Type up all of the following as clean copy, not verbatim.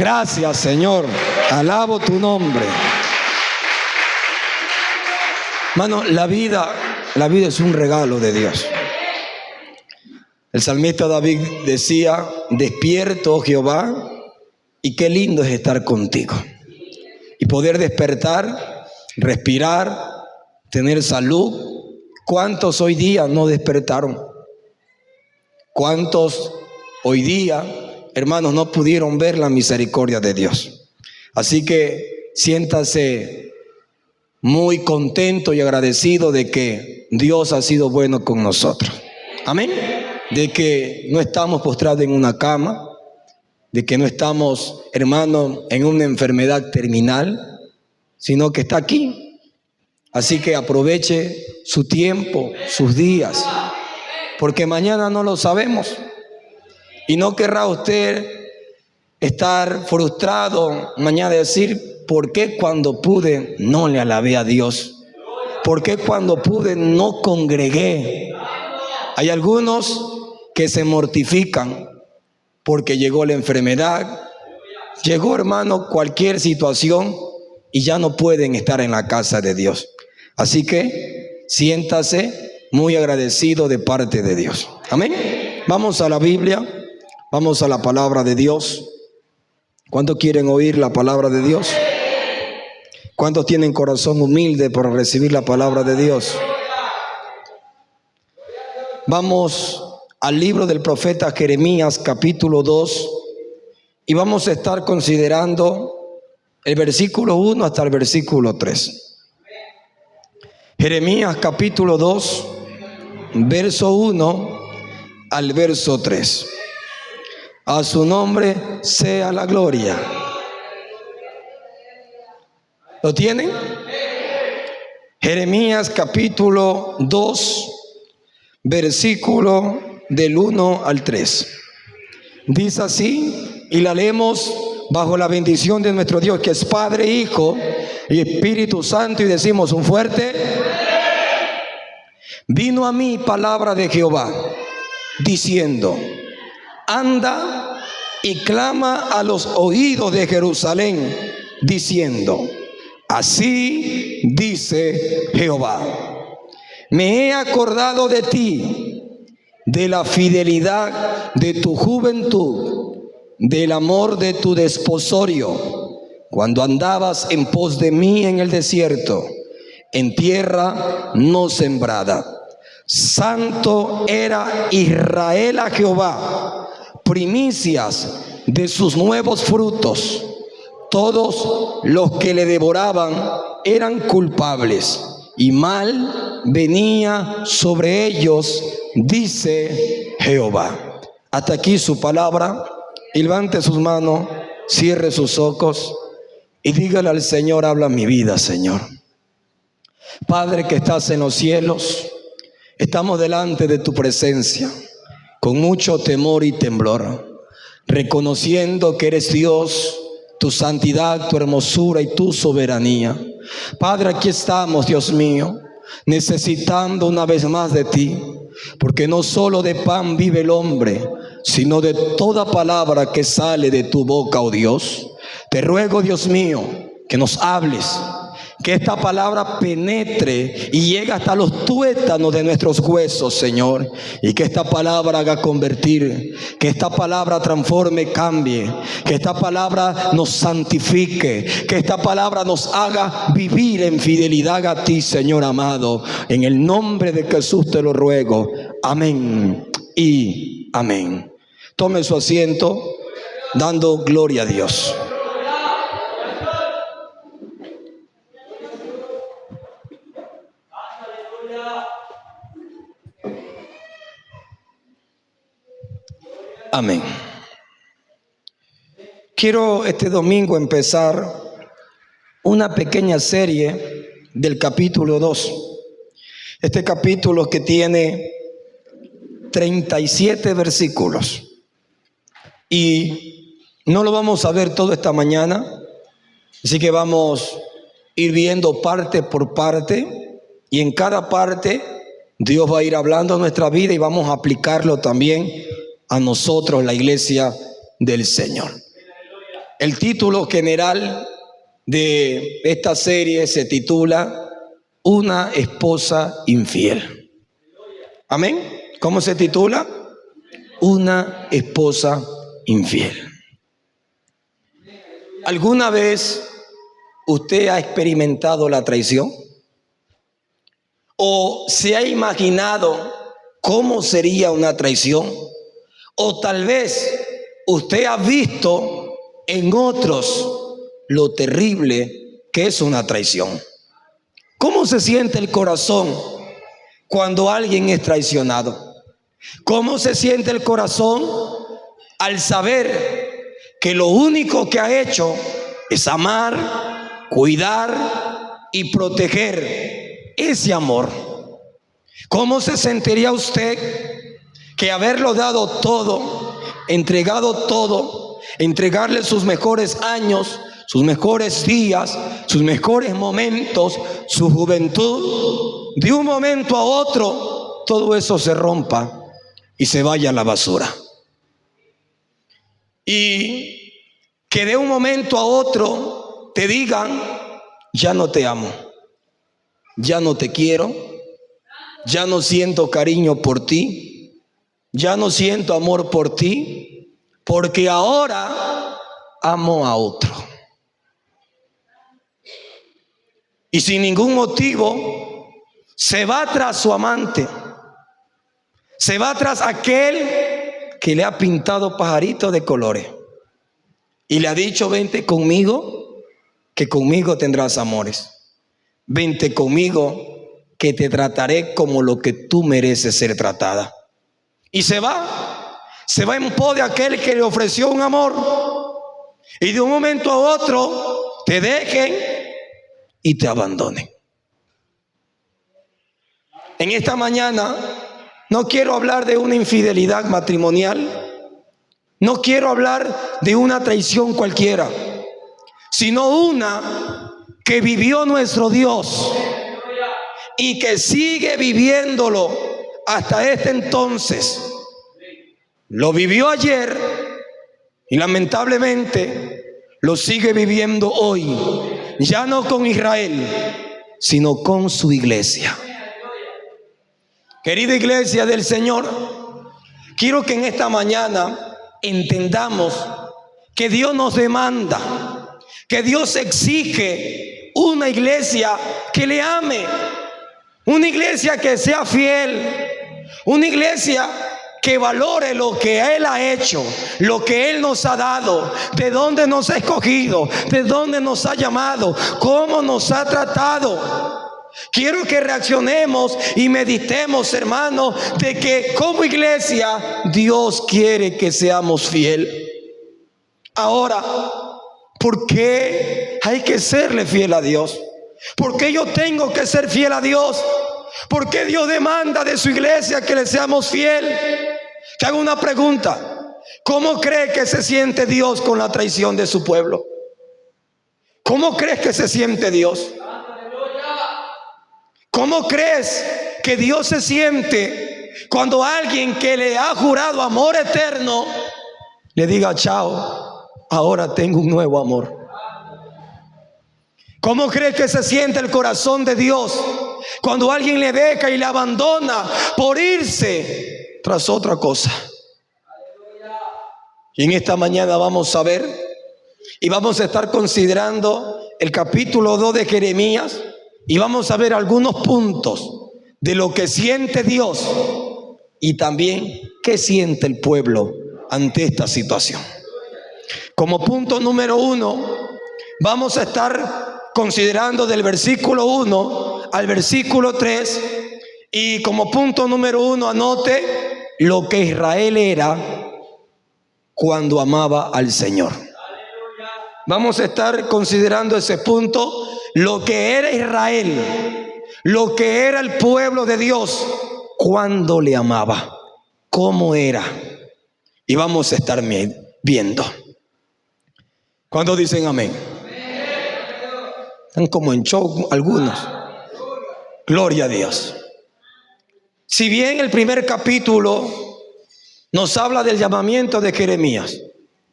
Gracias, Señor. Alabo tu nombre. Hermano, la vida es un regalo de Dios. El salmista David decía: despierto, oh Jehová, y qué lindo es estar contigo. Y poder despertar, respirar, tener salud. ¿Cuántos hoy día no despertaron? ¿Cuántos hoy día, hermanos, no pudieron ver la misericordia de Dios? Así que siéntase muy contento y agradecido de que Dios ha sido bueno con nosotros. Amén. De que no estamos postrados en una cama, de que no estamos, hermano, en una enfermedad terminal, sino que está aquí. Así que aproveche su tiempo, sus días, porque mañana no lo sabemos. Y no querrá usted estar frustrado mañana, decir: ¿por qué cuando pude no le alabé a Dios? ¿Por qué cuando pude no congregué? Hay algunos que se mortifican porque llegó la enfermedad, llegó, hermano, cualquier situación, y ya no pueden estar en la casa de Dios. Así que siéntase muy agradecido de parte de Dios. Amén. Vamos a la Biblia, vamos a la palabra de Dios. ¿Cuántos quieren oír la palabra de Dios? ¿Cuántos tienen corazón humilde para recibir la palabra de Dios? Vamos al libro del profeta Jeremías, capítulo 2, y vamos a estar considerando el versículo 1 hasta el versículo 3. Jeremías capítulo 2, verso 1 al verso 3. A su nombre sea la gloria. ¿Lo tienen? Jeremías capítulo 2, versículo del 1 al 3. Dice así, y la leemos bajo la bendición de nuestro Dios, que es Padre, Hijo y Espíritu Santo, y decimos un fuerte: vino a mí palabra de Jehová, diciendo: anda y clama a los oídos de Jerusalén, diciendo: así dice Jehová, me he acordado de ti, de la fidelidad de tu juventud, del amor de tu desposorio, cuando andabas en pos de mí en el desierto, en tierra no sembrada. Santo era Israel a Jehová, primicias de sus nuevos frutos. Todos los que le devoraban eran culpables, y mal venía sobre ellos, dice Jehová. Hasta aquí su palabra. Y levante sus manos, cierre sus ojos y dígale al Señor: habla mi vida, Señor. Padre que estás en los cielos, estamos delante de tu presencia con mucho temor y temblor, reconociendo que eres Dios, tu santidad, tu hermosura y tu soberanía. Padre, aquí estamos, Dios mío, necesitando una vez más de ti, porque no solo de pan vive el hombre, sino de toda palabra que sale de tu boca, oh Dios. Te ruego, Dios mío, que nos hables, que esta palabra penetre y llegue hasta los tuétanos de nuestros huesos, Señor, y que esta palabra haga convertir, que esta palabra transforme, cambie, que esta palabra nos santifique, que esta palabra nos haga vivir en fidelidad a ti, Señor amado. En el nombre de Jesús te lo ruego. Amén y amén. Tome su asiento, dando gloria a Dios. Amén. Quiero este domingo empezar una pequeña serie del capítulo 2. Este capítulo que tiene 37 versículos. Y no lo vamos a ver todo esta mañana, así que vamos a ir viendo parte por parte, y en cada parte Dios va a ir hablando a nuestra vida y vamos a aplicarlo también a nosotros, la iglesia del Señor. El título general de esta serie se titula Una esposa infiel. Amén. ¿Cómo se titula? Una esposa infiel. ¿Alguna vez usted ha experimentado la traición? ¿O se ha imaginado cómo sería una traición? ¿O tal vez usted ha visto en otros lo terrible que es una traición? ¿Cómo se siente el corazón cuando alguien es traicionado? ¿Cómo se siente el corazón al saber que lo único que ha hecho es amar, cuidar y proteger ese amor? ¿Cómo se sentiría usted que haberlo dado todo, entregado todo, entregarle sus mejores años, sus mejores días, sus mejores momentos, su juventud, de un momento a otro todo eso se rompa y se vaya a la basura? Y que de un momento a otro te digan: ya no te amo, ya no te quiero, ya no siento cariño por ti, ya no siento amor por ti, porque ahora amo a otro. Y sin ningún motivo se va tras su amante, se va tras aquel que le ha pintado pajaritos de colores y le ha dicho: vente conmigo, que conmigo tendrás amores. Vente conmigo, que te trataré como lo que tú mereces ser tratada. Y se va en pos de aquel que le ofreció un amor, y de un momento a otro te dejen y te abandonen. En esta mañana no quiero hablar de una infidelidad matrimonial, no quiero hablar de una traición cualquiera, sino una que vivió nuestro Dios y que sigue viviéndolo hasta este entonces. Lo vivió ayer y lamentablemente lo sigue viviendo hoy, ya no con Israel, sino con su iglesia. Querida iglesia del Señor, quiero que en esta mañana entendamos que Dios nos demanda, que Dios exige una iglesia que le ame, una iglesia que sea fiel, una iglesia que valore lo que Él ha hecho, lo que Él nos ha dado, de dónde nos ha escogido, de dónde nos ha llamado, cómo nos ha tratado. Quiero que reaccionemos y meditemos, hermano, de que como iglesia Dios quiere que seamos fieles. Ahora, ¿por qué hay que serle fiel a Dios? ¿Por qué yo tengo que ser fiel a Dios? ¿Por qué Dios demanda de su iglesia que le seamos fiel? Te hago una pregunta: ¿cómo cree que se siente Dios con la traición de su pueblo? ¿Cómo crees que se siente Dios? ¿Cómo crees que Dios se siente cuando alguien que le ha jurado amor eterno le diga: chao, ahora tengo un nuevo amor? ¿Cómo crees que se siente el corazón de Dios cuando alguien le deja y le abandona por irse tras otra cosa? Y en esta mañana vamos a ver y vamos a estar considerando el capítulo 2 de Jeremías, y vamos a ver algunos puntos de lo que siente Dios y también qué siente el pueblo ante esta situación. Como punto número 1, vamos a estar considerando del versículo 1 al versículo 3, y como punto número 1 anote lo que Israel era cuando amaba al Señor. Vamos a estar considerando ese punto, lo que era Israel, lo que era el pueblo de Dios cuando le amaba, cómo era. Y vamos a estar viendo. ¿Cuándo dicen amén? Están como en show algunos. Gloria a Dios. Si bien el primer capítulo nos habla del llamamiento de Jeremías,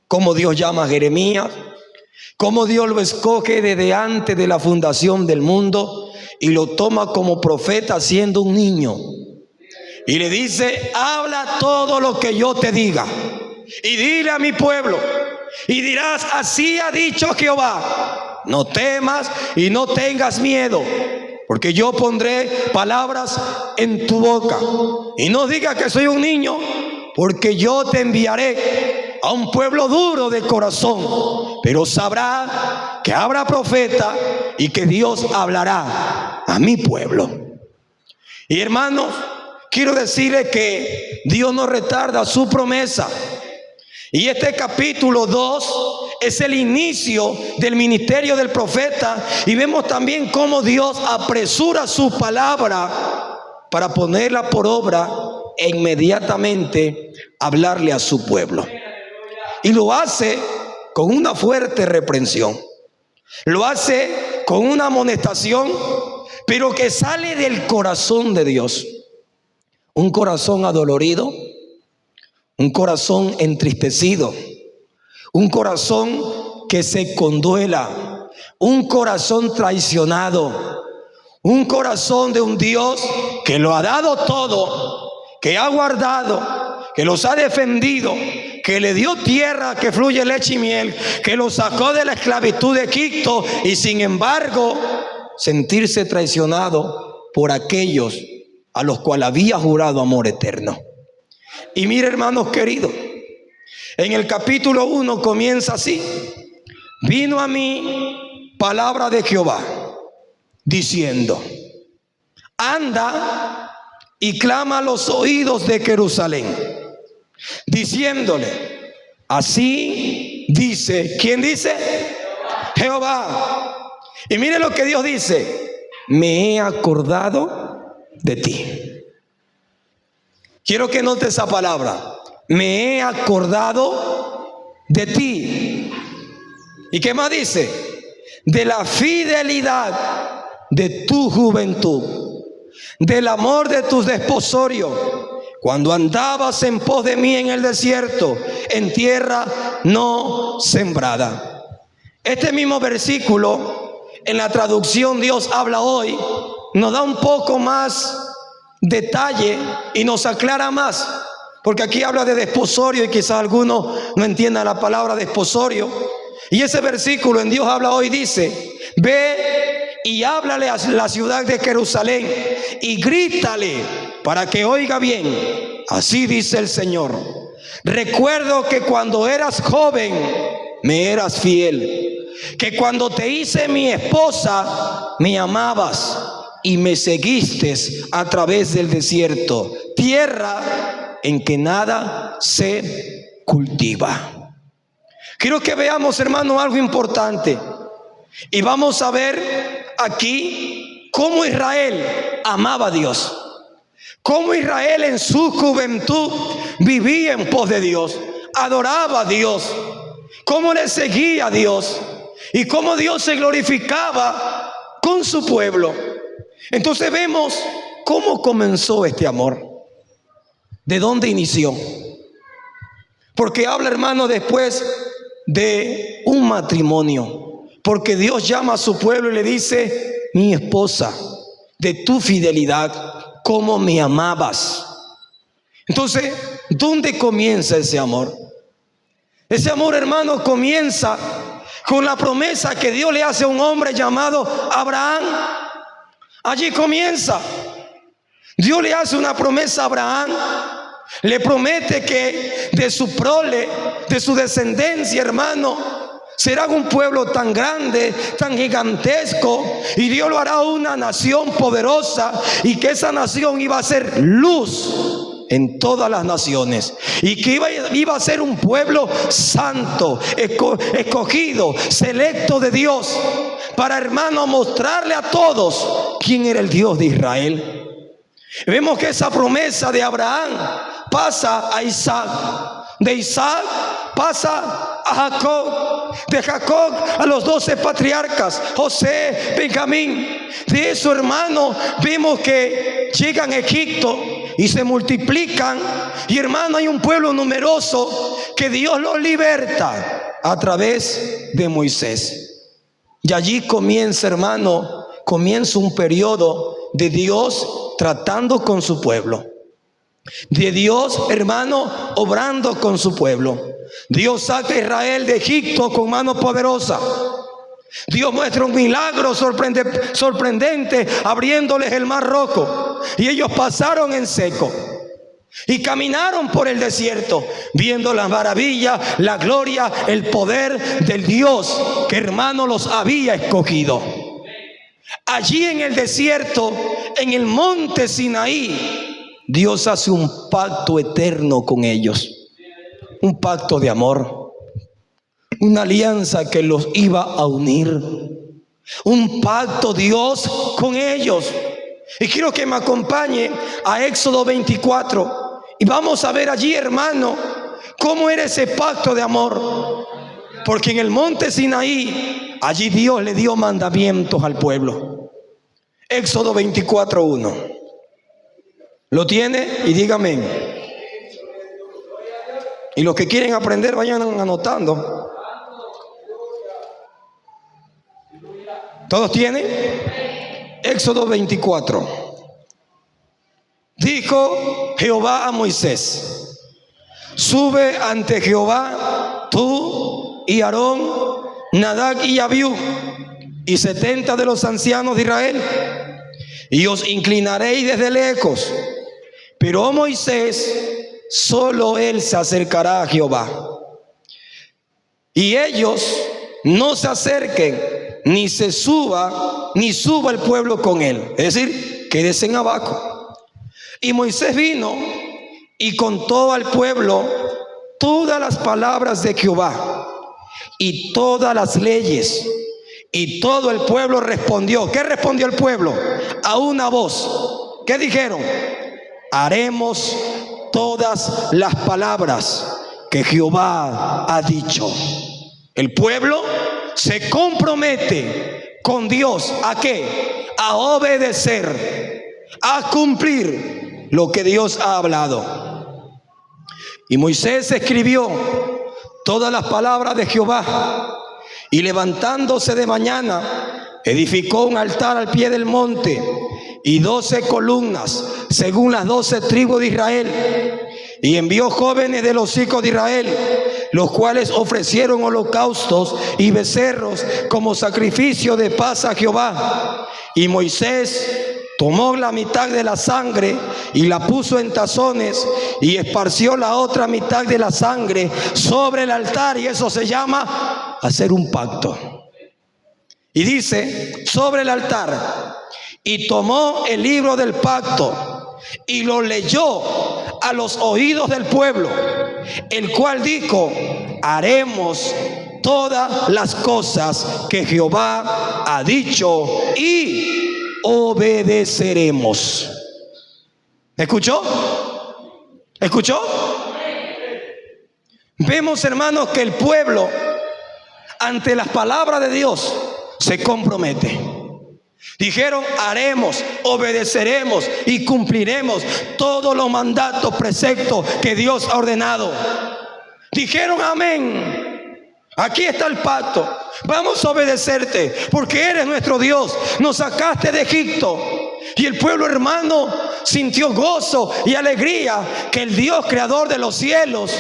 cómo Dios llama a Jeremías, Cómo Dios lo escoge desde antes de la fundación del mundo y lo toma como profeta siendo un niño. Y le dice: habla todo lo que yo te diga y dile a mi pueblo, y dirás: así ha dicho Jehová, no temas y no tengas miedo, porque yo pondré palabras en tu boca. Y no digas que soy un niño, porque yo te enviaré a un pueblo duro de corazón, pero sabrá que habrá profeta y que Dios hablará a mi pueblo. Y hermanos, quiero decirles que Dios no retarda su promesa. Y este capítulo 2 es el inicio del ministerio del profeta. Y vemos también cómo Dios apresura su palabra para ponerla por obra e inmediatamente hablarle a su pueblo. Y lo hace con una fuerte reprensión. Lo hace con una amonestación, pero que sale del corazón de Dios. Un corazón adolorido, un corazón entristecido, un corazón que se conduela, un corazón traicionado, un corazón de un Dios que lo ha dado todo, que ha guardado, que los ha defendido, que le dio tierra que fluye leche y miel, que los sacó de la esclavitud de Egipto, y sin embargo sentirse traicionado por aquellos a los cuales había jurado amor eterno. Y mire, hermanos queridos, en el capítulo 1 comienza así: vino a mí palabra de Jehová diciendo: anda y clama a los oídos de Jerusalén, diciéndole: así dice, ¿quién dice? Jehová. Y mire lo que Dios dice: me he acordado de ti. Quiero que note esa palabra: me he acordado de ti. ¿Y qué más dice? De la fidelidad de tu juventud, del amor de tus desposorios, cuando andabas en pos de mí en el desierto, en tierra no sembrada. Este mismo versículo, en la traducción Dios habla hoy, nos da un poco más detalle y nos aclara más, porque aquí habla de desposorio y quizás algunos no entiendan la palabra desposorio. Y ese versículo en Dios habla hoy dice: ve y háblale a la ciudad de Jerusalén y grítale para que oiga bien. Así dice el Señor: recuerdo que cuando eras joven me eras fiel, que cuando te hice mi esposa me amabas y me seguiste a través del desierto, tierra en que nada se cultiva. Quiero que veamos, hermano, algo importante. Y vamos a ver aquí cómo Israel amaba a Dios, cómo Israel en su juventud vivía en pos de Dios, adoraba a Dios, cómo le seguía a Dios y cómo Dios se glorificaba con su pueblo. Entonces vemos cómo comenzó este amor, de dónde inició. Porque habla, hermano, después de un matrimonio, porque Dios llama a su pueblo y le dice: mi esposa, de tu fidelidad, cómo me amabas. Entonces, ¿dónde comienza ese amor? Ese amor, hermano, comienza con la promesa que Dios le hace a un hombre llamado Abraham. Allí comienza. Dios le hace una promesa a Abraham. Le promete que de su prole, de su descendencia, hermano, será un pueblo tan grande, tan gigantesco, y Dios lo hará una nación poderosa, y que esa nación iba a ser luz en todas las naciones, y que iba a ser un pueblo santo, escogido, selecto de Dios, para, hermano, mostrarle a todos quién era el Dios de Israel. Vemos que esa promesa de Abraham pasa a Isaac, de Isaac pasa a Jacob, de Jacob a los 12 patriarcas, José, Benjamín. De eso, hermano, vemos que llegan a Egipto y se multiplican, y, hermano, hay un pueblo numeroso que Dios los liberta a través de Moisés. Y allí comienza, hermano, comienza un periodo de Dios tratando con su pueblo. De Dios, hermano, obrando con su pueblo. Dios saca a Israel de Egipto con mano poderosa. Dios muestra un milagro sorprendente abriéndoles el mar rojo. Y ellos pasaron en seco. Y caminaron por el desierto, viendo las maravillas, la gloria, el poder del Dios que, hermano, los había escogido. Allí en el desierto, en el monte Sinaí, Dios hace un pacto eterno con ellos. Un pacto de amor. Una alianza que los iba a unir. Un pacto Dios con ellos. Y quiero que me acompañe a Éxodo 24. Y vamos a ver allí, hermano, cómo era ese pacto de amor. Porque en el monte Sinaí, allí Dios le dio mandamientos al pueblo. Éxodo 24:1. ¿Lo tiene? Y dígame. Y los que quieren aprender vayan anotando. ¿Todos tienen? Éxodo 24. Dijo Jehová a Moisés: sube ante Jehová tú y Aarón, Nadab y Abiú, y 70 de los ancianos de Israel, y os inclinaréis desde lejos. Pero Moisés, solo él se acercará a Jehová, y ellos no se acerquen, ni suba el pueblo con él. Es decir, quédense en abajo. Y Moisés vino y contó al pueblo todas las palabras de Jehová y todas las leyes. Y todo el pueblo respondió. ¿Qué respondió el pueblo? A una voz. ¿Qué dijeron? Haremos todas las palabras que Jehová ha dicho. El pueblo se compromete con Dios. ¿A qué? A obedecer, a cumplir lo que Dios ha hablado. Y Moisés escribió todas las palabras de Jehová, y levantándose de mañana, edificó un altar al pie del monte y 12 columnas según las 12 tribus de Israel, y envió jóvenes de los hijos de Israel, los cuales ofrecieron holocaustos y becerros como sacrificio de paz a Jehová. Y Moisés tomó la mitad de la sangre y la puso en tazones, y esparció la otra mitad de la sangre sobre el altar. Y eso se llama hacer un pacto. Y dice, sobre el altar. Y tomó el libro del pacto y lo leyó a los oídos del pueblo, el cual dijo: haremos todas las cosas que Jehová ha dicho y obedeceremos. ¿Escuchó? ¿Escuchó? Vemos, hermanos, que el pueblo ante las palabras de Dios se compromete. Dijeron: haremos, obedeceremos y cumpliremos todos los mandatos, preceptos que Dios ha ordenado. Dijeron: amén. Aquí está el pacto. Vamos a obedecerte porque eres nuestro Dios. Nos sacaste de Egipto. Y el pueblo, hermano, sintió gozo y alegría que el Dios creador de los cielos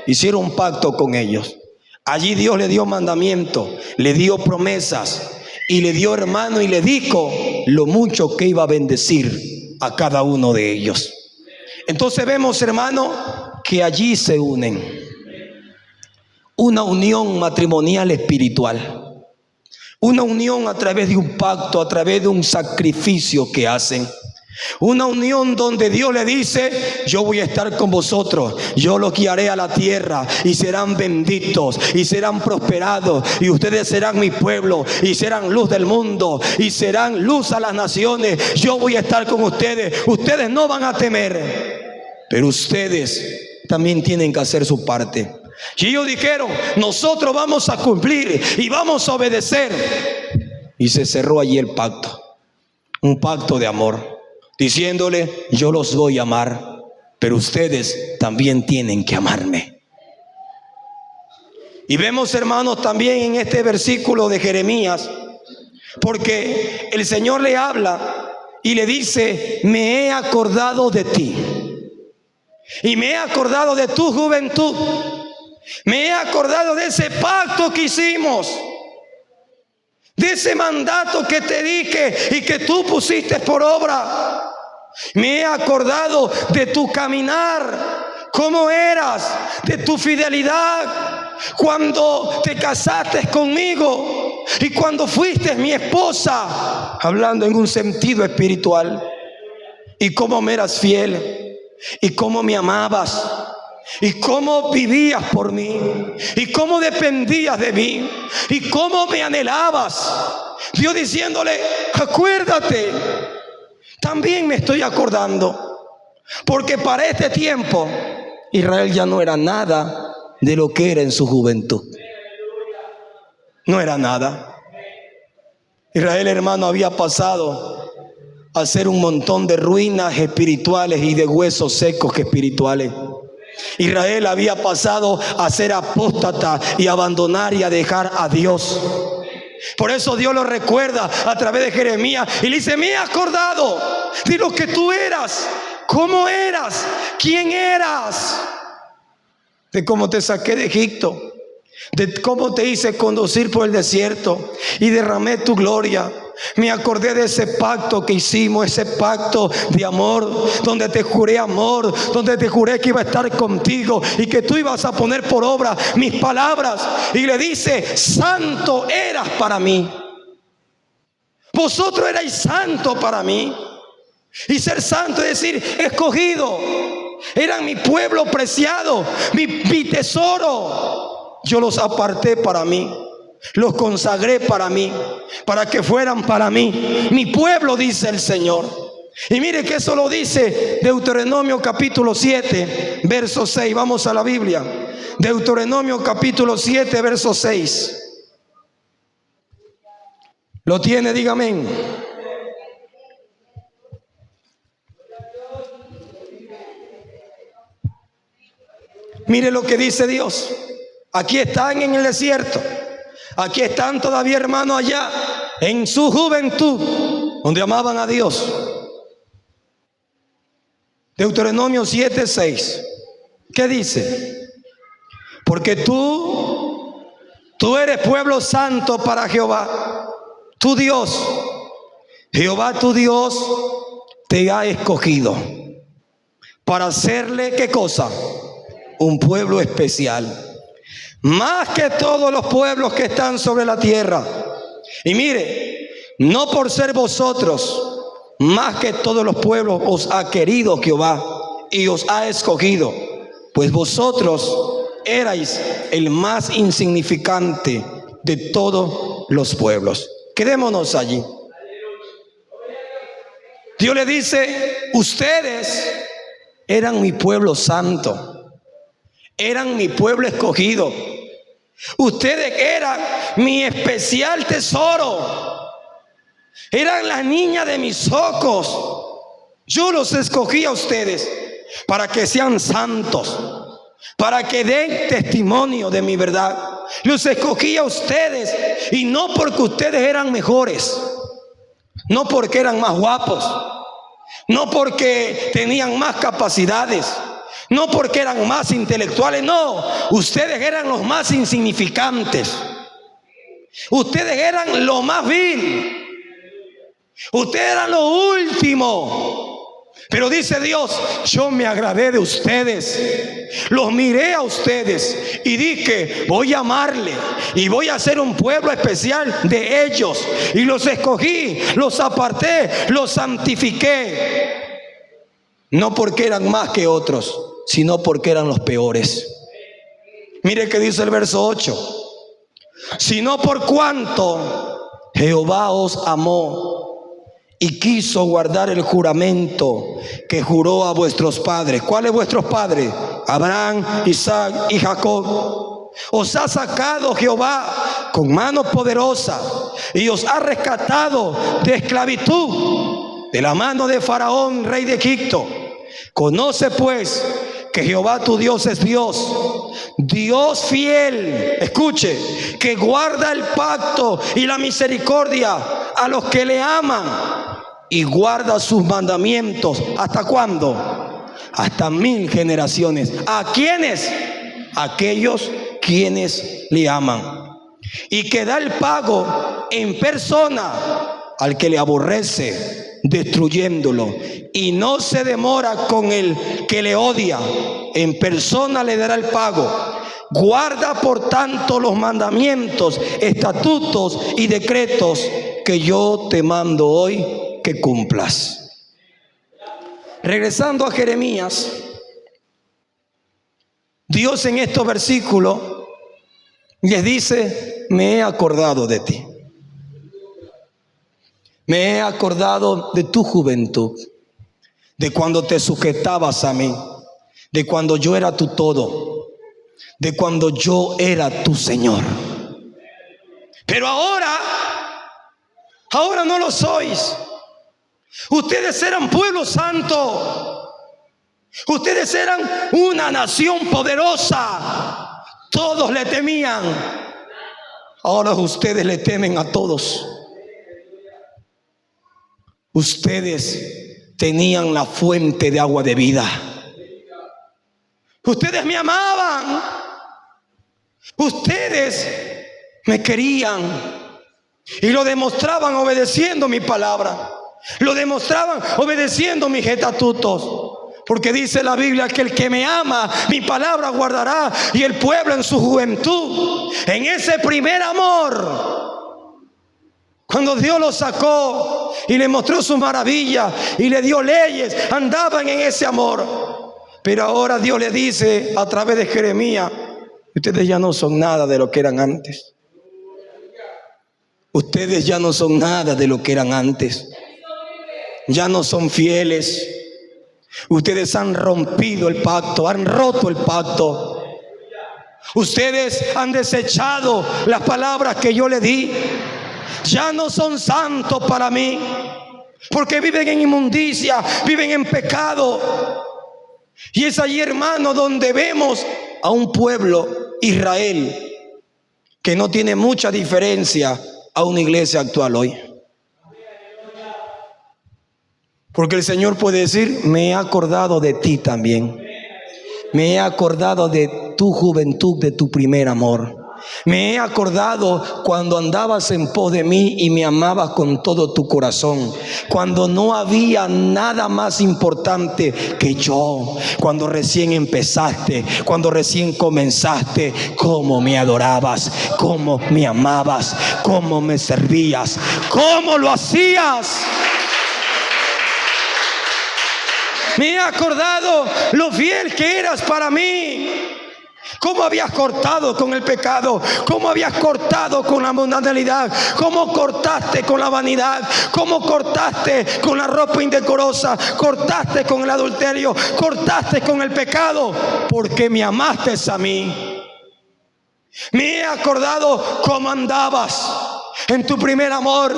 hiciera un pacto con ellos. Allí Dios le dio mandamiento, le dio promesas y le dio, hermano, y le dijo lo mucho que iba a bendecir a cada uno de ellos. Entonces vemos, hermano, que allí se unen. Una unión matrimonial espiritual. Una unión a través de un pacto, a través de un sacrificio que hacen. Una unión donde Dios le dice: yo voy a estar con vosotros, yo los guiaré a la tierra y serán benditos y serán prosperados, y ustedes serán mi pueblo y serán luz del mundo y serán luz a las naciones. Yo voy a estar con ustedes, ustedes no van a temer, pero ustedes también tienen que hacer su parte. Y ellos dijeron: nosotros vamos a cumplir y vamos a obedecer. Y se cerró allí el pacto, un pacto de amor, diciéndole: yo los voy a amar, pero ustedes también tienen que amarme. Y vemos, hermanos, también en este versículo de Jeremías, porque el Señor le habla y le dice: me he acordado de ti, y me he acordado de tu juventud, me he acordado de ese pacto que hicimos, de ese mandato que te dije y que tú pusiste por obra. Me he acordado de tu caminar, cómo eras, de tu fidelidad cuando te casaste conmigo y cuando fuiste mi esposa, hablando en un sentido espiritual, y cómo me eras fiel, y cómo me amabas, y cómo vivías por mí, y cómo dependías de mí, y cómo me anhelabas. Dios diciéndole: acuérdate, también me estoy acordando, porque para este tiempo Israel ya no era nada de lo que era en su juventud. No era nada. Israel, hermano, había pasado a ser un montón de ruinas espirituales y de huesos secos espirituales. Israel había pasado a ser apóstata y abandonar y a dejar a Dios. Por eso Dios lo recuerda a través de Jeremías y le dice: me he acordado de lo que tú eras, cómo eras, quién eras, de cómo te saqué de Egipto, de cómo te hice conducir por el desierto y derramé tu gloria. Me acordé de ese pacto que hicimos, ese pacto de amor, donde te juré amor, donde te juré que iba a estar contigo y que tú ibas a poner por obra mis palabras. Y le dice: santo eras para mí. Vosotros erais santo para mí. Y ser santo es decir, escogido. Eran mi pueblo preciado, mi tesoro. Yo los aparté para mí, los consagré para mí, para que fueran para mí mi pueblo, dice el Señor. Y mire que eso lo dice Deuteronomio capítulo 7, verso 6. Vamos a la Biblia. Deuteronomio capítulo 7, verso 6. ¿Lo tiene? Dígame. Mire lo que dice Dios. Aquí están en el desierto. Aquí están todavía, hermanos, allá en su juventud, donde amaban a Dios. Deuteronomio 7:6. ¿Qué dice? Porque tú eres pueblo santo para Jehová, tu Dios. Jehová tu Dios te ha escogido para hacerle, ¿qué cosa? Un pueblo especial, más que todos los pueblos que están sobre la tierra. Y mire, no por ser vosotros más que todos los pueblos os ha querido Jehová y os ha escogido, pues vosotros erais el más insignificante de todos los pueblos. Quedémonos allí. Dios le dice: ustedes eran mi pueblo santo, eran mi pueblo escogido. Ustedes eran mi especial tesoro. Eran las niñas de mis ojos. Yo los escogí a ustedes para que sean santos, para que den testimonio de mi verdad. Los escogí a ustedes, y no porque ustedes eran mejores, no porque eran más guapos, no porque tenían más capacidades, no porque eran más intelectuales. No, ustedes eran los más insignificantes. Ustedes eran lo más vil. Ustedes eran lo último. Pero dice Dios: yo me agradé de ustedes, los miré a ustedes y dije: voy a amarle y voy a hacer un pueblo especial de ellos. Y los escogí, los aparté, los santifiqué. No porque eran más que otros, sino porque eran los peores. Mire que dice el verso 8: sino por cuanto Jehová os amó y quiso guardar el juramento que juró a vuestros padres. ¿Cuáles vuestros padres? Abraham, Isaac y Jacob. Os ha sacado Jehová con mano poderosa y os ha rescatado de esclavitud, de la mano de Faraón, rey de Egipto. Conoce pues porque Jehová tu Dios es Dios, Dios fiel, escuche, que guarda el pacto y la misericordia a los que le aman y guarda sus mandamientos. ¿Hasta cuándo? Hasta 1000 generaciones. ¿A quiénes? Aquellos quienes le aman. Y que da el pago en persona al que le aborrece, destruyéndolo. Y no se demora con el que le odia, en persona le dará el pago. Guarda por tanto los mandamientos, estatutos y decretos que yo te mando hoy que cumplas. Regresando a Jeremías, Dios en estos versículos les dice: me he acordado de ti. Me he acordado de tu juventud, de cuando te sujetabas a mí, de cuando yo era tu todo, de cuando yo era tu Señor. Pero ahora no lo sois. Ustedes eran pueblo santo. Ustedes eran una nación poderosa. Todos le temían. Ahora ustedes le temen a todos. Ustedes tenían la fuente de agua de vida. Ustedes me amaban. Ustedes me querían. Y lo demostraban obedeciendo mi palabra. Lo demostraban obedeciendo mis estatutos. Porque dice la Biblia que el que me ama, mi palabra guardará, y el pueblo en su juventud, en ese primer amor, cuando Dios lo sacó y le mostró sus maravillas y le dio leyes, andaban en ese amor. Pero ahora Dios le dice a través de Jeremías: ustedes ya no son nada de lo que eran antes. Ustedes ya no son nada de lo que eran antes. Ya no son fieles. Ustedes han rompido el pacto, han roto el pacto. Ustedes han desechado las palabras que yo le di. Ya no son santos para mí, porque viven en inmundicia, viven en pecado. Y es allí, hermano, donde vemos a un pueblo, Israel, que no tiene mucha diferencia a una iglesia actual hoy. Porque el Señor puede decir: me he acordado de ti también. Me he acordado de tu juventud, de tu primer amor. Me he acordado cuando andabas en pos de mí y me amabas con todo tu corazón. Cuando no había nada más importante que yo. Cuando recién empezaste, cuando recién comenzaste, cómo me adorabas, cómo me amabas, cómo me servías, cómo lo hacías. Me he acordado lo fiel que eras para mí. Cómo habías cortado con el pecado. Cómo habías cortado con la mundanalidad. Cómo cortaste con la vanidad. Cómo cortaste con la ropa indecorosa. Cortaste con el adulterio. Cortaste con el pecado. Porque me amaste a mí. Me he acordado cómo andabas en tu primer amor,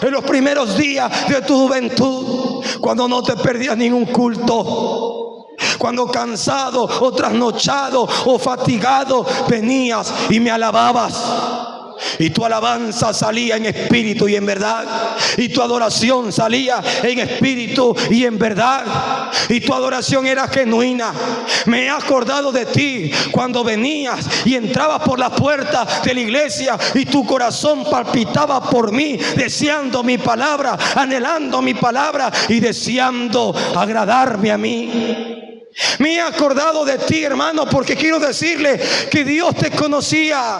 en los primeros días de tu juventud, cuando no te perdías ningún culto, cuando cansado o trasnochado o fatigado venías y me alababas. Y tu alabanza salía en espíritu y en verdad. Y tu adoración salía en espíritu y en verdad. Y tu adoración era genuina. Me he acordado de ti cuando venías y entrabas por la puerta de la iglesia y tu corazón palpitaba por mí, deseando mi palabra, anhelando mi palabra y deseando agradarme a mí. Me he acordado de ti, hermano, porque quiero decirle que Dios te conocía.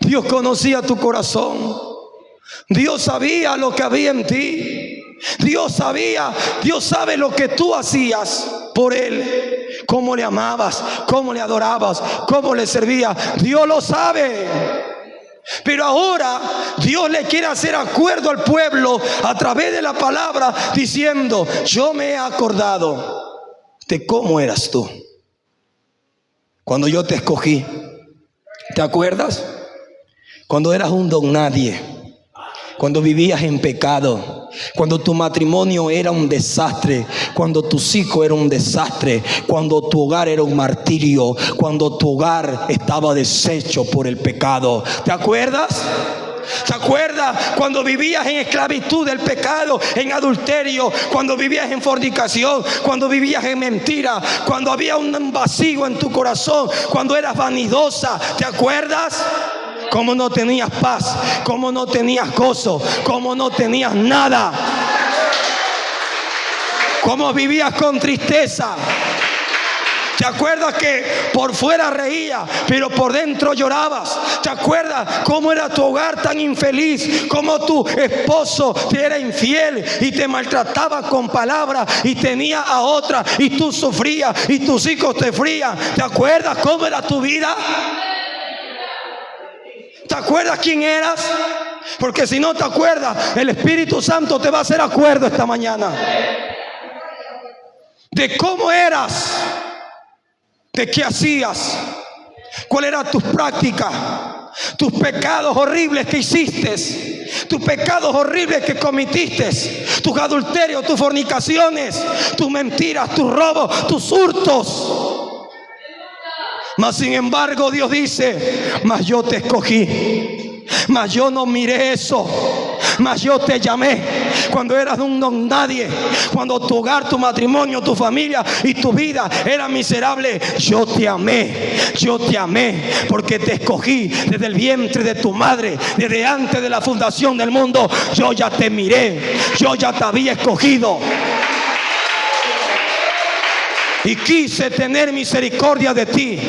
Dios conocía tu corazón. Dios sabía lo que había en ti. Dios sabe lo que tú hacías por Él. Cómo le amabas, cómo le adorabas, cómo le servías. Dios lo sabe. Pero ahora Dios le quiere hacer acuerdo al pueblo a través de la palabra, diciendo: yo me he acordado de cómo eras tú cuando yo te escogí. ¿Te acuerdas? Cuando eras un don nadie, cuando vivías en pecado, Cuando tu matrimonio era un desastre, cuando tus hijos eran un desastre, cuando tu hogar era un martirio, cuando tu hogar estaba deshecho por el pecado. ¿Te acuerdas? ¿Te acuerdas cuando vivías en esclavitud del pecado, en adulterio, cuando vivías en fornicación, cuando vivías en mentira, cuando había un vacío en tu corazón, cuando eras vanidosa? ¿Te acuerdas? Cómo no tenías paz, cómo no tenías gozo, cómo no tenías nada, cómo vivías con tristeza. ¿Te acuerdas que por fuera reías, pero por dentro llorabas? ¿Te acuerdas cómo era tu hogar tan infeliz? Cómo tu esposo te era infiel y te maltrataba con palabras y tenía a otra y tú sufrías y tus hijos te frían. ¿Te acuerdas cómo era tu vida? ¿Te acuerdas quién eras? Porque si no te acuerdas, el Espíritu Santo te va a hacer acuerdo esta mañana de cómo eras, de qué hacías, cuál era tus prácticas, tus pecados horribles que hiciste, tus pecados horribles que cometiste, tus adulterios, tus fornicaciones, tus mentiras, tus robos, tus hurtos. Mas sin embargo Dios dice: mas yo te escogí, mas yo no miré eso, mas yo te llamé cuando eras un don nadie, cuando tu hogar, tu matrimonio, tu familia y tu vida era miserable. Yo te amé porque te escogí desde el vientre de tu madre, desde antes de la fundación del mundo. Yo ya te miré, yo ya te había escogido y quise tener misericordia de ti.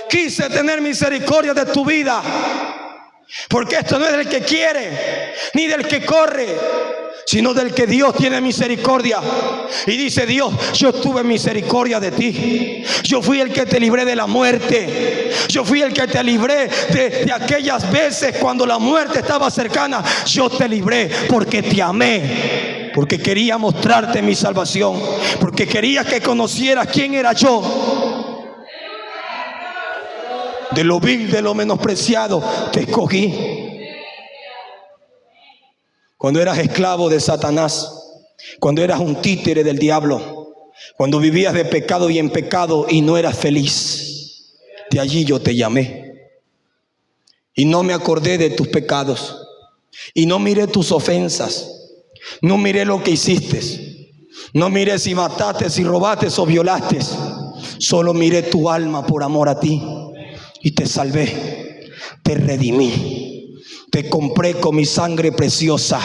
Quise tener misericordia de tu vida. Porque esto no es del que quiere, ni del que corre, sino del que Dios tiene misericordia. Y dice Dios: yo tuve misericordia de ti. Yo fui el que te libré de la muerte. Yo fui el que te libré de aquellas veces cuando la muerte estaba cercana. Yo te libré porque te amé, porque quería mostrarte mi salvación, porque quería que conocieras quién era yo. De lo vil, de lo menospreciado, te escogí. Cuando eras esclavo de Satanás, cuando eras un títere del diablo, cuando vivías de pecado y en pecado y no eras feliz, de allí yo te llamé. Y no me acordé de tus pecados, y no miré tus ofensas, no miré lo que hiciste, no miré si mataste, si robaste o violaste. Solo miré tu alma por amor a ti. Y te salvé, te redimí, te compré con mi sangre preciosa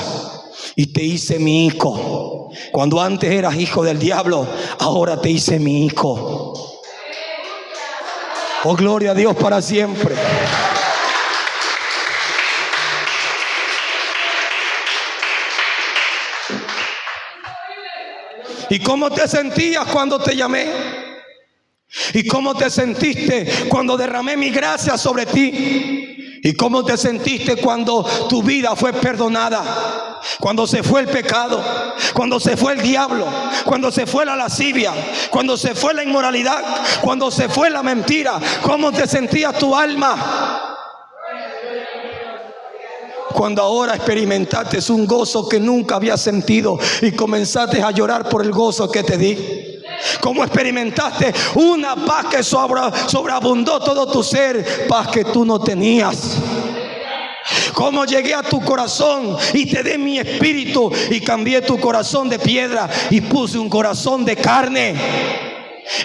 y te hice mi hijo. Cuando antes eras hijo del diablo, ahora te hice mi hijo. Oh, gloria a Dios para siempre. ¿Y cómo te sentías cuando te llamé? ¿Y cómo te sentiste cuando derramé mi gracia sobre ti? ¿Y cómo te sentiste cuando tu vida fue perdonada? Cuando se fue el pecado, cuando se fue el diablo, cuando se fue la lascivia, cuando se fue la inmoralidad, cuando se fue la mentira. ¿Cómo te sentías tu alma? Cuando ahora experimentaste un gozo que nunca habías sentido y comenzaste a llorar por el gozo que te di. Cómo experimentaste una paz que sobreabundó todo tu ser, paz que tú no tenías. Cómo llegué a tu corazón y te di mi espíritu y cambié tu corazón de piedra y puse un corazón de carne.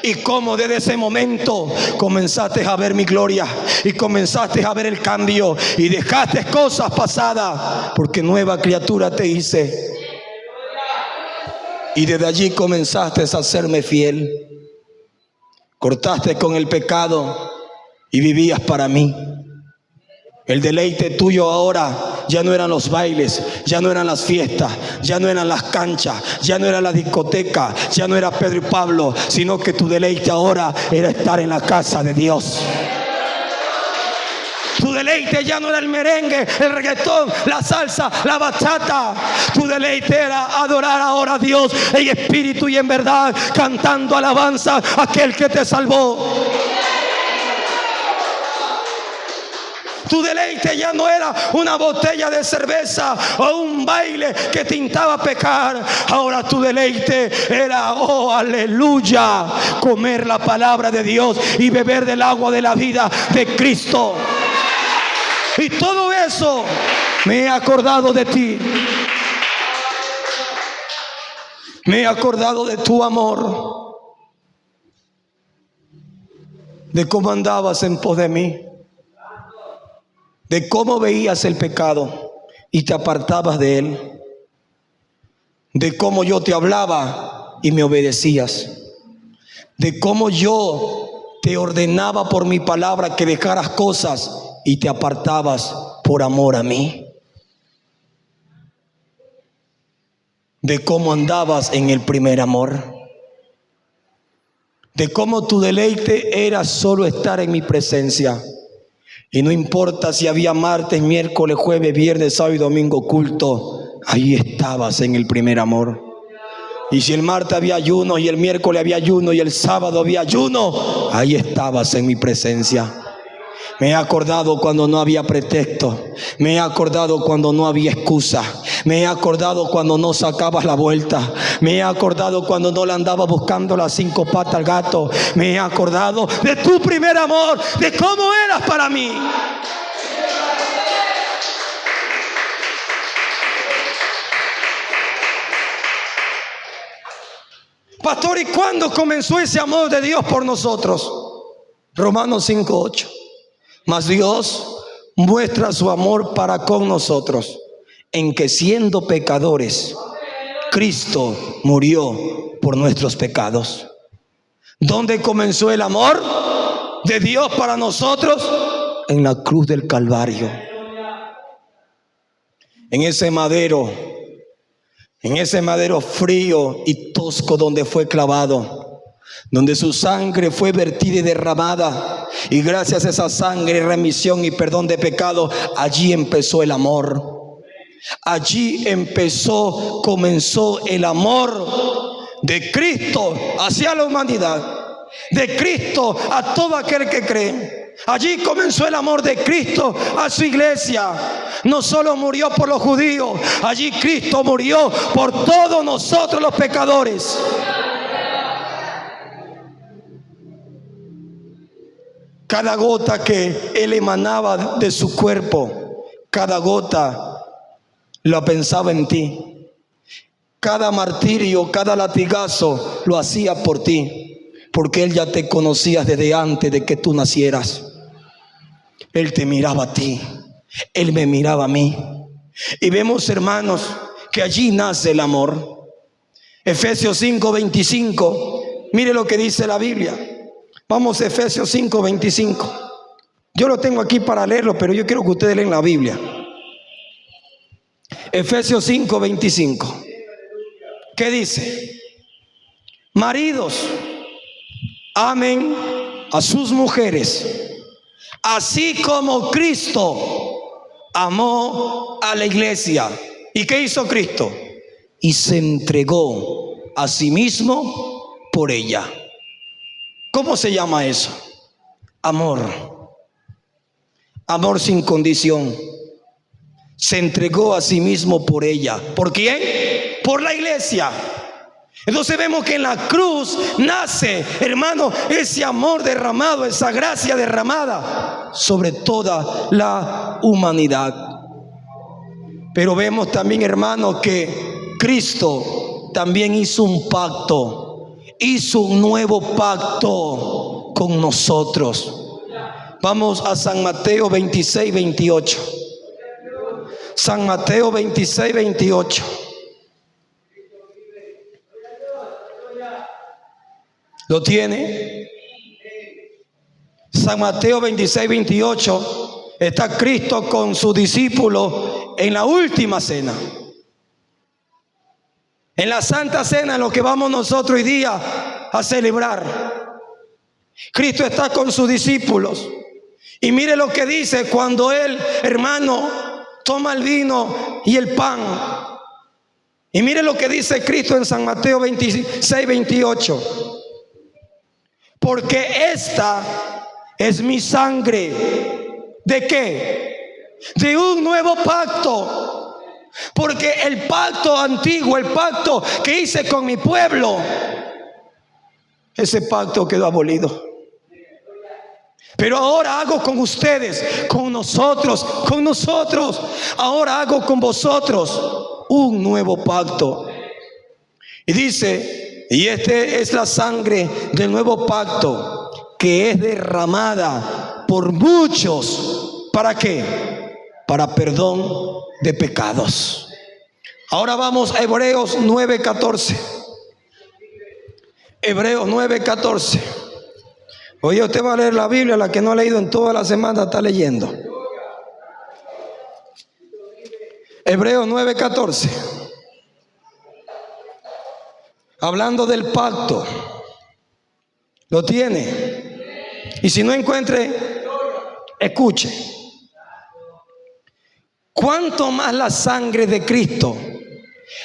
Y cómo desde ese momento comenzaste a ver mi gloria y comenzaste a ver el cambio y dejaste cosas pasadas porque nueva criatura te hice. Y desde allí comenzaste a serme fiel. Cortaste con el pecado y vivías para mí. El deleite tuyo ahora ya no eran los bailes, ya no eran las fiestas, ya no eran las canchas, ya no era la discoteca, ya no era Pedro y Pablo, sino que tu deleite ahora era estar en la casa de Dios. Tu deleite ya no era el merengue, el reggaetón, la salsa, la bachata. Tu deleite era adorar ahora a Dios en espíritu y en verdad, cantando alabanza a aquel que te salvó. Tu deleite ya no era una botella de cerveza o un baile que te intentaba pecar. Ahora tu deleite era, oh aleluya, comer la palabra de Dios y beber del agua de la vida de Cristo. Y todo eso me he acordado de ti. Me he acordado de tu amor, de cómo andabas en pos de mí, de cómo veías el pecado y te apartabas de él, de cómo yo te hablaba y me obedecías, de cómo yo te ordenaba por mi palabra que dejaras cosas y te apartabas por amor a mí. De cómo andabas en el primer amor, de cómo tu deleite era solo estar en mi presencia. Y no importa si había martes, miércoles, jueves, viernes, sábado y domingo culto, ahí estabas en el primer amor. Y si el martes había ayuno, y el miércoles había ayuno, y el sábado había ayuno, ahí estabas en mi presencia. Me he acordado cuando no había pretexto. Me he acordado cuando no había excusa. Me he acordado cuando no sacabas la vuelta. Me he acordado cuando no le andabas buscando las 5 patas al gato. Me he acordado de tu primer amor, de cómo eras para mí. Pastor, ¿y cuándo comenzó ese amor de Dios por nosotros? Romanos 5:8. Mas Dios muestra su amor para con nosotros, en que siendo pecadores, Cristo murió por nuestros pecados. ¿Dónde comenzó el amor de Dios para nosotros? En la cruz del Calvario. En ese madero frío y tosco donde fue clavado, donde su sangre fue vertida y derramada, y gracias a esa sangre, remisión y perdón de pecado, allí empezó el amor. Allí comenzó el amor de Cristo hacia la humanidad, de Cristo a todo aquel que cree. Allí comenzó el amor de Cristo a su iglesia. No solo murió por los judíos, allí Cristo murió por todos nosotros los pecadores. Cada gota que Él emanaba de su cuerpo, cada gota lo pensaba en ti. Cada martirio, cada latigazo lo hacía por ti, porque Él ya te conocía desde antes de que tú nacieras. Él te miraba a ti, Él me miraba a mí. Y vemos, hermanos, que allí nace el amor. Efesios 5:25, mire lo que dice la Biblia. Vamos a Efesios 5:25. Yo lo tengo aquí para leerlo, pero yo quiero que ustedes lean la Biblia. Efesios 5:25. ¿Qué dice? Maridos, amen a sus mujeres, así como Cristo amó a la iglesia. ¿Y qué hizo Cristo? Y se entregó a sí mismo por ella. ¿Cómo se llama eso? Amor. Amor sin condición. Se entregó a sí mismo por ella. ¿Por quién? Por la iglesia. Entonces vemos que en la cruz nace, hermano, ese amor derramado, esa gracia derramada sobre toda la humanidad. Pero vemos también, hermano, que Cristo también hizo un pacto. Hizo un nuevo pacto con nosotros. Vamos a San Mateo 26:28. San Mateo 26:28. ¿Lo tiene? San Mateo 26:28. Está Cristo con sus discípulos en la última cena. En la Santa Cena, en lo que vamos nosotros hoy día a celebrar. Cristo está con sus discípulos. Y mire lo que dice cuando Él, hermano, toma el vino y el pan. Y mire lo que dice Cristo en San Mateo 26:28. Porque esta es mi sangre ¿De qué? De un nuevo pacto. Porque el pacto antiguo, el pacto que hice con mi pueblo, ese pacto quedó abolido. Pero ahora hago con ustedes, con nosotros. Ahora hago con vosotros un nuevo pacto. Y dice, y este es la sangre del nuevo pacto, que es derramada por muchos. ¿Para qué? Para perdón de pecados. Ahora vamos a Hebreos 9:14. Hebreos 9:14. Oye, usted va a leer la Biblia, la que no ha leído en toda la semana está leyendo. Hebreos 9:14. Hablando del pacto. ¿Lo tiene? Y si no encuentre, escuche. ¿Cuánto más la sangre de Cristo,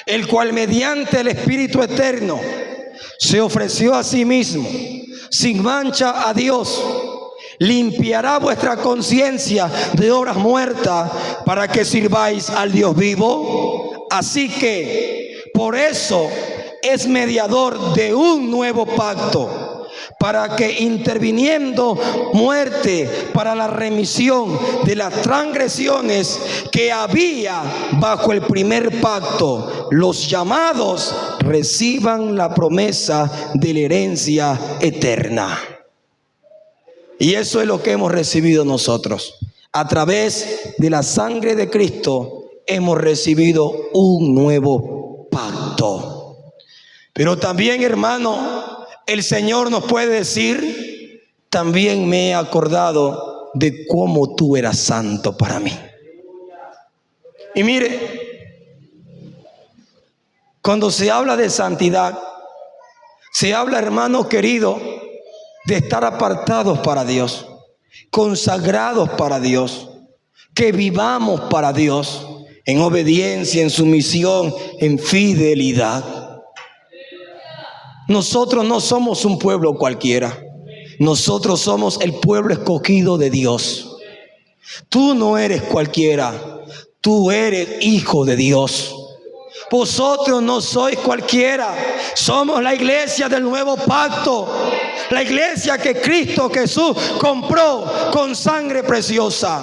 el cual mediante el Espíritu eterno se ofreció a sí mismo sin mancha a Dios, limpiará vuestra conciencia de obras muertas para que sirváis al Dios vivo? Así que por eso es mediador de un nuevo pacto, para que interviniendo muerte para la remisión de las transgresiones que había bajo el primer pacto, los llamados reciban la promesa de la herencia eterna. Y eso es lo que hemos recibido nosotros. A través de la sangre de Cristo hemos recibido un nuevo pacto. Pero también, hermano, el Señor nos puede decir, también me he acordado de cómo tú eras santo para mí. Y mire, cuando se habla de santidad, se habla, hermano querido, de estar apartados para Dios, consagrados para Dios, que vivamos para Dios, en obediencia, en sumisión, en fidelidad. Nosotros no somos un pueblo cualquiera. Nosotros somos el pueblo escogido de Dios. Tú no eres cualquiera. Tú eres hijo de Dios. Vosotros no sois cualquiera. Somos la iglesia del nuevo pacto. La iglesia que Cristo Jesús compró con sangre preciosa.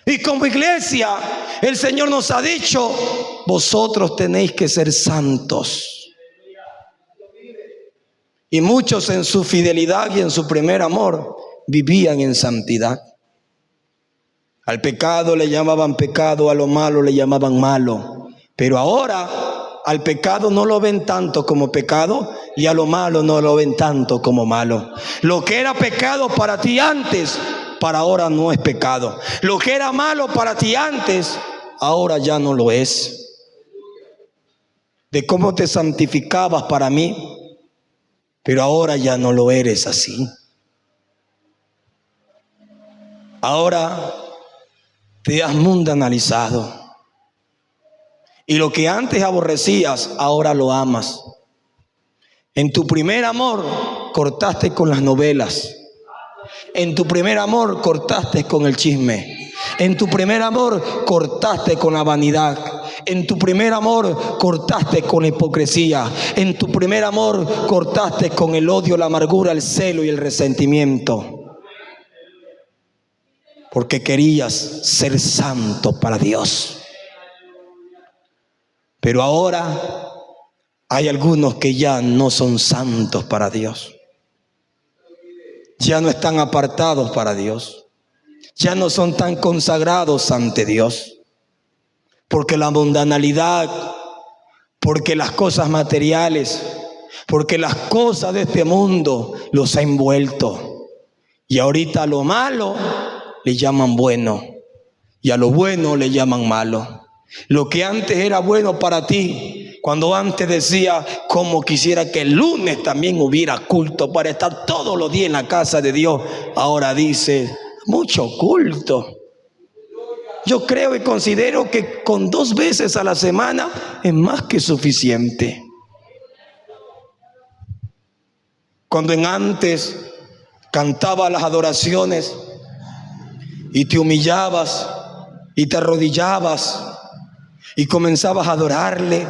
Y como iglesia, el Señor nos ha dicho, vosotros tenéis que ser santos. Y muchos en su fidelidad y en su primer amor vivían en santidad. Al pecado le llamaban pecado, a lo malo le llamaban malo. Pero ahora al pecado no lo ven tanto como pecado y a lo malo no lo ven tanto como malo. Lo que era pecado para ti antes, para ahora no es pecado. Lo que era malo para ti antes, ahora ya no lo es. De cómo te santificabas para mí, pero ahora ya no lo eres así. Ahora te has mundanalizado. Y lo que antes aborrecías, ahora lo amas. En tu primer amor cortaste con las novelas. En tu primer amor cortaste con el chisme. En tu primer amor cortaste con la vanidad. En tu primer amor cortaste con la hipocresía. En tu primer amor cortaste con el odio, la amargura, el celo y el resentimiento. Porque querías ser santo para Dios. Pero ahora hay algunos que ya no son santos para Dios. Ya no están apartados para Dios. Ya no son tan consagrados ante Dios. Porque la mundanalidad, porque las cosas materiales, porque las cosas de este mundo los ha envuelto. Y ahorita a lo malo le llaman bueno y a lo bueno le llaman malo. Lo que antes era bueno para ti, cuando antes decía, como quisiera que el lunes también hubiera culto para estar todos los días en la casa de Dios, ahora dice, mucho culto. Yo creo y considero que con 2 veces a la semana es más que suficiente. Cuando en antes cantaba las adoraciones, y te humillabas y te arrodillabas y comenzabas a adorarle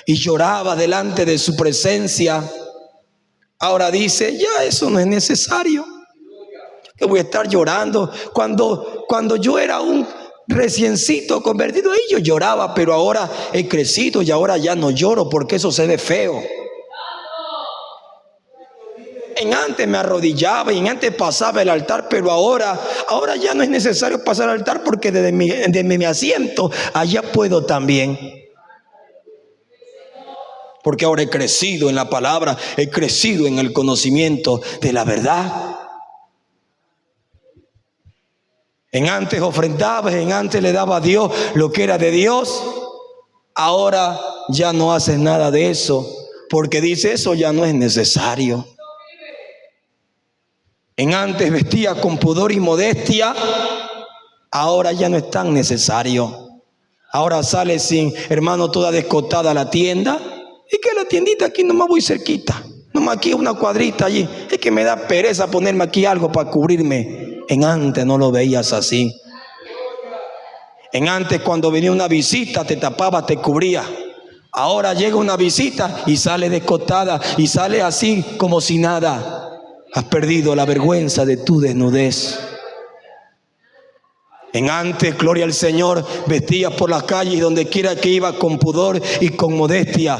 y llorabas delante de su presencia. Ahora dice, ya eso no es necesario. Que voy a estar llorando. Cuando yo era un reciencito convertido, ahí yo lloraba, pero ahora he crecido y ahora ya no lloro porque eso se ve feo. En antes me arrodillaba y en antes pasaba el altar, pero ahora ya no es necesario pasar al altar porque desde mi asiento allá puedo también. Porque ahora he crecido en la palabra, he crecido en el conocimiento de la verdad. En antes ofrendabas, en antes le daba a Dios lo que era de Dios. Ahora ya no haces nada de eso, porque dice eso ya no es necesario. En antes vestía con pudor y modestia, ahora ya no es tan necesario. Ahora sale sin, hermano, toda descotada a la tienda. Y que la tiendita aquí nomás voy cerquita, nomás aquí una cuadrita allí. Es que me da pereza ponerme aquí algo para cubrirme. En antes no lo veías así. En antes cuando venía una visita te tapaba, te cubría. Ahora llega una visita y sale descotada y sale así como si nada. Has perdido la vergüenza de tu desnudez. En antes, gloria al Señor, vestías por las calles y donde quiera que ibas con pudor y con modestia.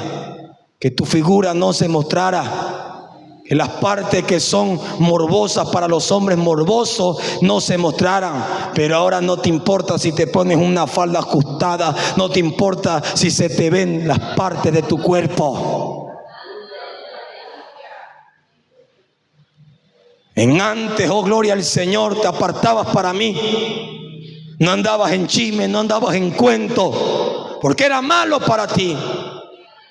Que tu figura no se mostrara. Que las partes que son morbosas para los hombres morbosos no se mostraran. Pero ahora no te importa si te pones una falda ajustada. No te importa si se te ven las partes de tu cuerpo. En antes, oh gloria al Señor, te apartabas para mí. No andabas en chisme, no andabas en cuento, porque era malo para ti.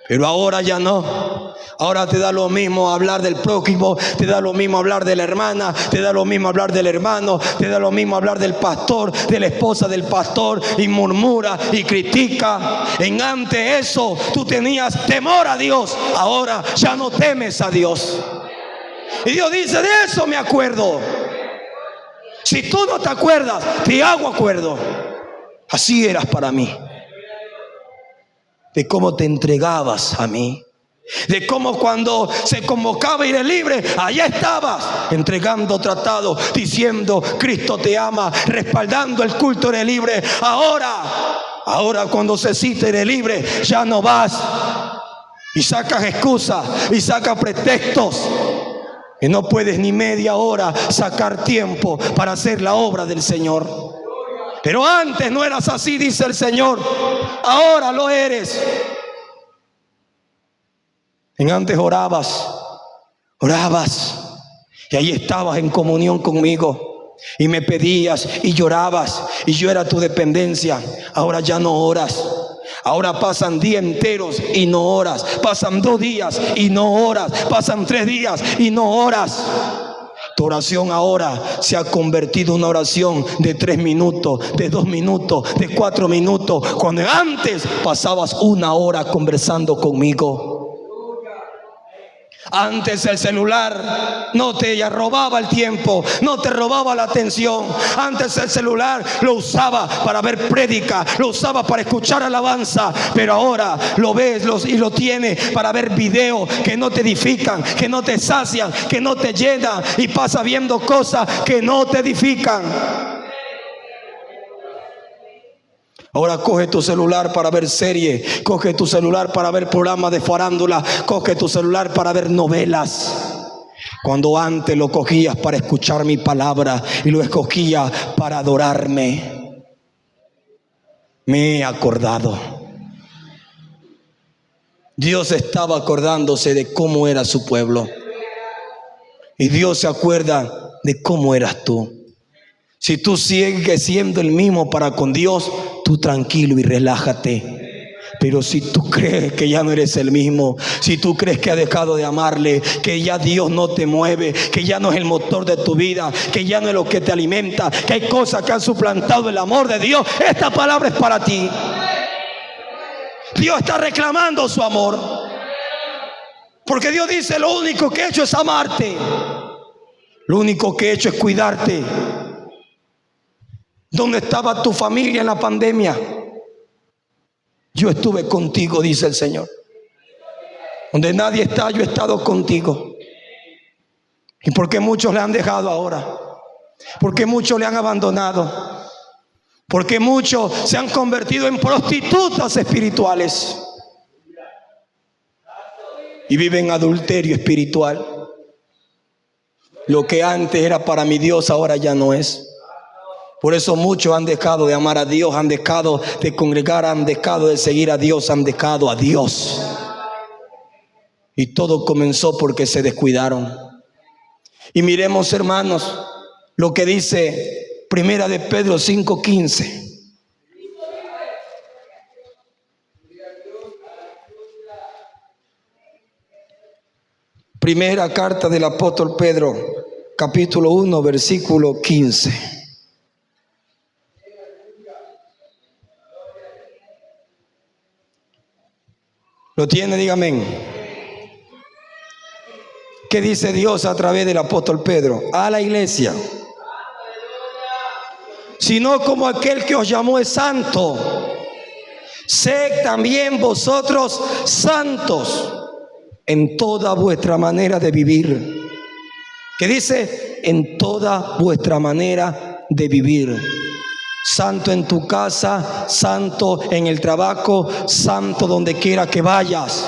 Pero ahora ya no. Ahora te da lo mismo hablar del prójimo, te da lo mismo hablar de la hermana, te da lo mismo hablar del hermano, te da lo mismo hablar del pastor, de la esposa del pastor, y murmura y critica. En antes eso, tú tenías temor a Dios, ahora ya no temes a Dios. Y Dios dice, de eso me acuerdo. Si tú no te acuerdas, te hago acuerdo. Así eras para mí. De cómo te entregabas a mí. De cómo cuando se convocaba a ir libre, allá estabas entregando tratado, diciendo Cristo te ama, respaldando el culto de libre. Ahora cuando se cita ir libre, ya no vas y sacas excusas y sacas pretextos. Y no puedes ni media hora sacar tiempo para hacer la obra del Señor. Pero antes no eras así, dice el Señor. Ahora lo eres. En antes orabas. Y ahí estabas en comunión conmigo. Y me pedías y llorabas. Y yo era tu dependencia. Ahora ya no oras. Ahora pasan días enteros y no oras. Pasan 2 días y no oras. Pasan 3 días y no oras. Tu oración ahora se ha convertido en una oración de 3 minutos, de 2 minutos, de 4 minutos. Cuando antes pasabas 1 hora conversando conmigo. Antes el celular no te robaba el tiempo, no te robaba la atención. Antes el celular lo usaba para ver prédica, lo usaba para escuchar alabanza. Pero ahora lo ves y lo tienes para ver videos que no te edifican, que no te sacian, que no te llenan. Y pasas viendo cosas que no te edifican. Ahora coge tu celular para ver series, coge tu celular para ver programas de farándula, coge tu celular para ver novelas. Cuando antes lo cogías para escuchar mi palabra y lo escogías para adorarme. Me he acordado. Dios estaba acordándose de cómo era su pueblo. Y Dios se acuerda de cómo eras tú. Si tú sigues siendo el mismo para con Dios, tú tranquilo y relájate. Pero si tú crees que ya no eres el mismo, si tú crees que has dejado de amarle, que ya Dios no te mueve, que ya no es el motor de tu vida, que ya no es lo que te alimenta, que hay cosas que han suplantado el amor de Dios, esta palabra es para ti. Dios está reclamando su amor. Porque Dios dice, lo único que he hecho es amarte. Lo único que he hecho es cuidarte. ¿Dónde estaba tu familia en la pandemia? Yo estuve contigo, dice el Señor. Donde nadie está, yo he estado contigo. ¿Y por qué muchos le han dejado ahora? ¿Por qué muchos le han abandonado? Porque muchos se han convertido en prostitutas espirituales y viven adulterio espiritual. Lo que antes era para mi Dios, ahora ya no es. Por eso muchos han dejado de amar a Dios, han dejado de congregar, han dejado de seguir a Dios, han dejado a Dios. Y todo comenzó porque se descuidaron. Y miremos, hermanos, lo que dice Primera de Pedro 5:15. Primera carta del apóstol Pedro, capítulo 1, versículo 15. ¿Lo tiene? Dígame. ¿Qué dice Dios a través del apóstol Pedro a la iglesia? Sino como aquel que os llamó es santo, sed también vosotros santos en toda vuestra manera de vivir. ¿Qué dice? En toda vuestra manera de vivir. Santo en tu casa, santo en el trabajo, santo donde quiera que vayas.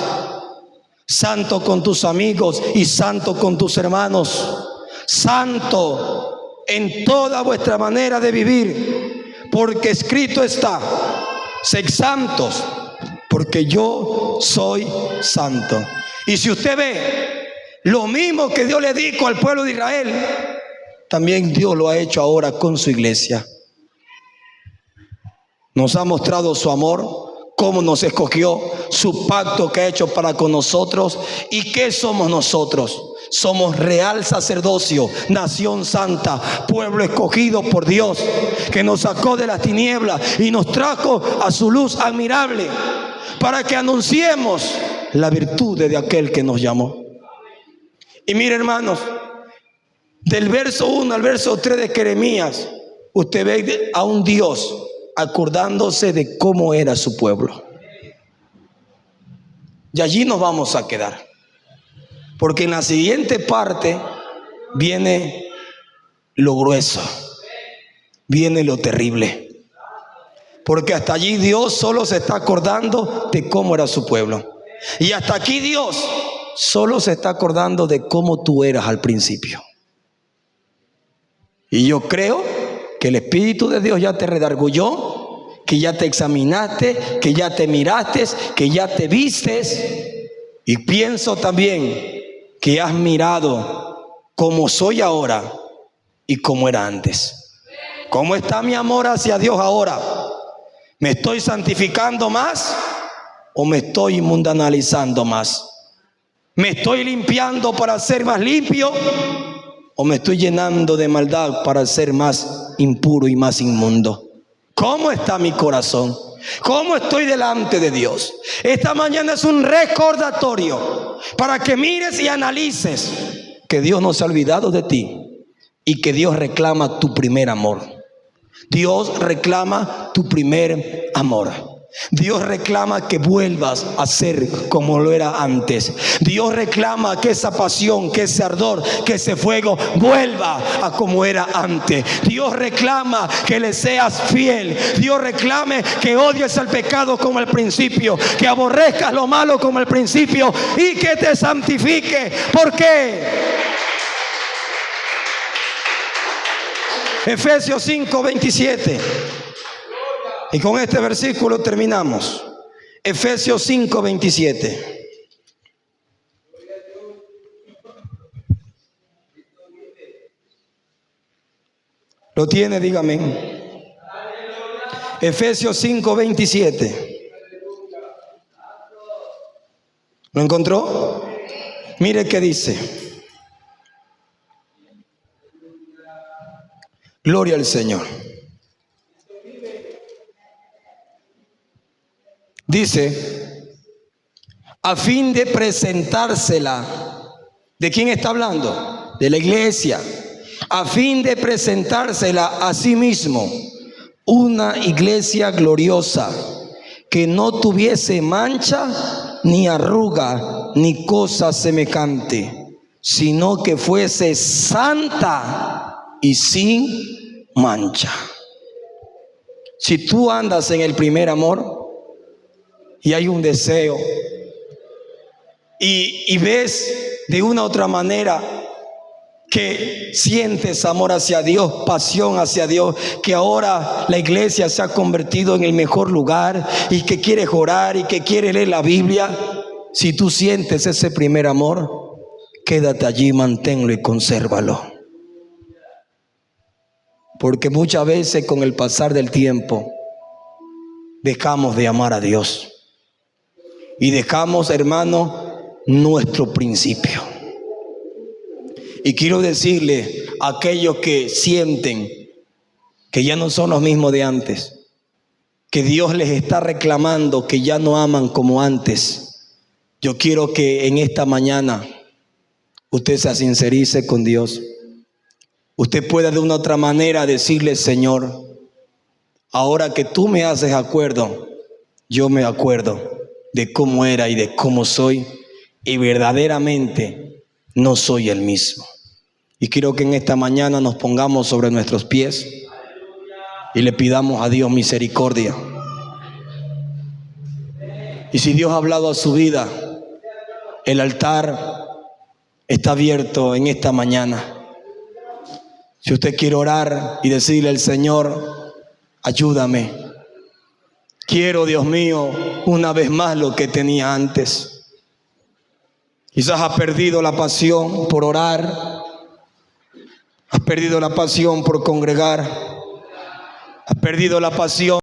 Santo con tus amigos y santo con tus hermanos. Santo en toda vuestra manera de vivir, porque escrito está: sed santos, porque yo soy santo. Y si usted ve lo mismo que Dios le dijo al pueblo de Israel, también Dios lo ha hecho ahora con su iglesia. Nos ha mostrado su amor, cómo nos escogió, su pacto que ha hecho para con nosotros. ¿Y qué somos nosotros? Somos real sacerdocio, nación santa, pueblo escogido por Dios, que nos sacó de las tinieblas y nos trajo a su luz admirable, para que anunciemos la virtud de aquel que nos llamó. Y mire, hermanos, del verso 1 al verso 3 de Jeremías, usted ve a un Dios acordándose de cómo era su pueblo. Y allí nos vamos a quedar, porque en la siguiente parte viene lo grueso, viene lo terrible, porque hasta allí Dios solo se está acordando de cómo era su pueblo, y hasta aquí Dios solo se está acordando de cómo tú eras al principio. Y yo creo que el Espíritu de Dios ya te redarguyó, que ya te examinaste, que ya te miraste, que ya te vistes. Y pienso también que has mirado cómo soy ahora y cómo era antes. ¿Cómo está mi amor hacia Dios ahora? ¿Me estoy santificando más o me estoy mundanalizando más? ¿Me estoy limpiando para ser más limpio o me estoy llenando de maldad para ser más impuro y más inmundo? ¿Cómo está mi corazón? ¿Cómo estoy delante de Dios? Esta mañana es un recordatorio para que mires y analices que Dios no se ha olvidado de ti y que Dios reclama tu primer amor. Dios reclama tu primer amor. Dios reclama que vuelvas a ser como lo era antes. Dios reclama que esa pasión, que ese ardor, que ese fuego vuelva a como era antes. Dios reclama que le seas fiel. Dios reclame que odies el pecado como al principio, que aborrezcas lo malo como al principio y que te santifique. ¿Por qué? Efesios 5:27. Y con este versículo terminamos. Efesios 5:27. ¿Lo tiene? Dígame. Efesios 5:27. ¿Lo encontró? Mire qué dice. Gloria al Señor. Dice, a fin de presentársela. ¿De quién está hablando? De la iglesia. A fin de presentársela a sí mismo una iglesia gloriosa, que no tuviese mancha, ni arruga, ni cosa semejante, sino que fuese santa y sin mancha. Si tú andas en el primer amor y hay un deseo y ves de una u otra manera que sientes amor hacia Dios, pasión hacia Dios, que ahora la iglesia se ha convertido en el mejor lugar y que quieres orar y que quieres leer la Biblia, si tú sientes ese primer amor, quédate allí, manténlo y consérvalo. Porque muchas veces con el pasar del tiempo dejamos de amar a Dios y dejamos, hermano, nuestro principio. Y quiero decirle a aquellos que sienten que ya no son los mismos de antes, que Dios les está reclamando que ya no aman como antes. Yo quiero que en esta mañana usted se sincerice con Dios. Usted pueda de una otra manera decirle: Señor, ahora que tú me haces acuerdo, yo me acuerdo de cómo era y de cómo soy, y verdaderamente no soy el mismo. Y quiero que en esta mañana nos pongamos sobre nuestros pies y le pidamos a Dios misericordia. Y si Dios ha hablado a su vida, el altar está abierto en esta mañana. Si usted quiere orar y decirle al Señor: ayúdame, quiero, Dios mío, una vez más lo que tenía antes. Quizás has perdido la pasión por orar, has perdido la pasión por congregar, has perdido la pasión